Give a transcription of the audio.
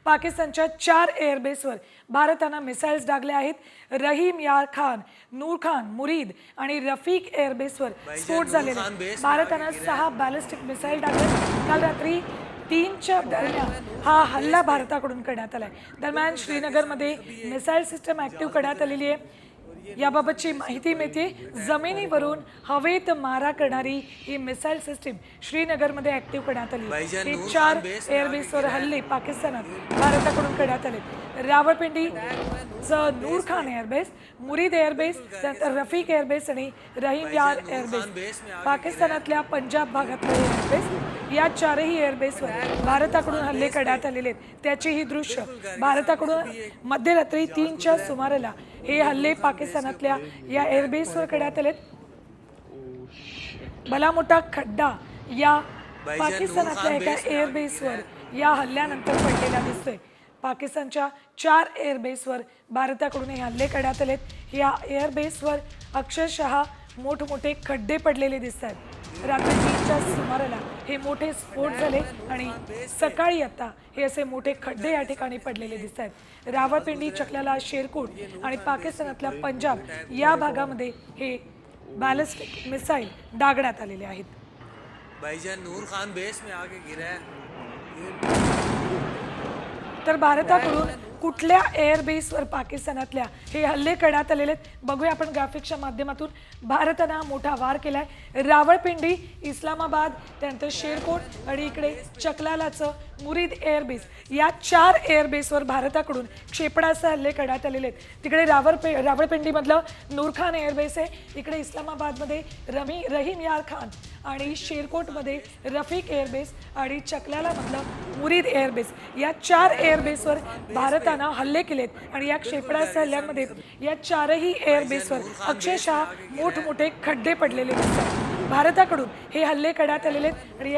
पाकिस्तानच्या 4 एअरबेसवर भारतानं मिसाईल्स डागल्या आहेत। रहीम यार खान, नूर खान, मुरीद आणि रफीक एअरबेसवर स्फोट झालेले आहेत। भारतानं 6 बॅलिस्टिक मिसाईल डागल्या। काल रात्री 3च्या दरम्यान हा हल्ला भारताकडून करण्यात आलाय। दरम्यान श्रीनगरमध्ये मिसाईल सिस्टम ऍक्टिव्ह करण्यात आलेली आहे। याबाबतची माहिती मिळते। जमिनीवरून हवेत मारा करणारी ही मिसाईल सिस्टीम श्रीनगरमध्ये ऍक्टिव्ह करण्यात आली। हे 4 एअरबेसवर हल्ले पाकिस्तानात भारताकडून करण्यात आले। रावळपिंडीचं नूर खान एअरबेस, मुरीद एअरबेस, त्यानंतर रफीक एअरबेस आणि रहीम यार एअरबेस, पाकिस्तानातल्या पंजाब भागातले एअरबेस, या 4ही एअरबेसवर भारताकडून हल्ले करण्यात आलेले आहेत। त्याची ही दृश्य भारताकडून मध्यरात्री 3च्या सुमाराला हे हल्ले पाकिस्तानातल्या या एअरबेसवर करण्यात आलेत। भला मोठा खड्डा या पाकिस्तानातल्या एका एअरबेसवर या हल्ल्यानंतर पडलेला दिसतोय। पाकिस्तानच्या 4 एअरबेसवर भारताकडून हे हल्ले करण्यात आलेत। या एअरबेसवर अक्षरशः मोठमोठे खड्डे पडलेले दिसत आहेत। रात्री 3च्या सुमाराला हे मोठे स्फोट झाले आणि सकाळी आता हे असे मोठे खड्डे या ठिकाणी पडलेले दिसत आहेत। रावळपिंडी, चकलाला, शेरकोट आणि पाकिस्तानातल्या पंजाब या भागामध्ये हे बॅलिस्टिक मिसाईल डागण्यात आलेले आहेत। भाईजान नूर खान बेस में आके गिरा है। तर भारताकडून कुठल्या एअरबेसवर पाकिस्तानातल्या हे हल्ले करण्यात आलेले आहेत बघूया आपण ग्राफिक्सच्या माध्यमातून। भारतानं मोठा वार केलाय। रावळपिंडी, इस्लामाबाद, त्यानंतर शेरकोट आणि इकडे चकलालाचं मुरीद एअरबेस, या 4 एअरबेसवर भारताकडून क्षेपणास्त्र हल्ले करण्यात आलेले आहेत। तिकडे रावळपिंडीमधलं नूर खान एअरबेस आहे, इकडे इस्लामाबादमध्ये रहीम यार खान आणि शेरकोटमध्ये रफीक एअरबेस आणि चकलालामधलं मुरीद एअरबेस, या 4 एअरबेसवर भारतानं हल्ले केलेत आणि या क्षेपणास्त्र हल्ल्यांमध्ये या 4ही एअरबेसवर अक्षरशः मोठमोठे खड्डे पडलेले दिसतात। भारताकडून हे हल्ले करण्यात आलेले आहेत आणि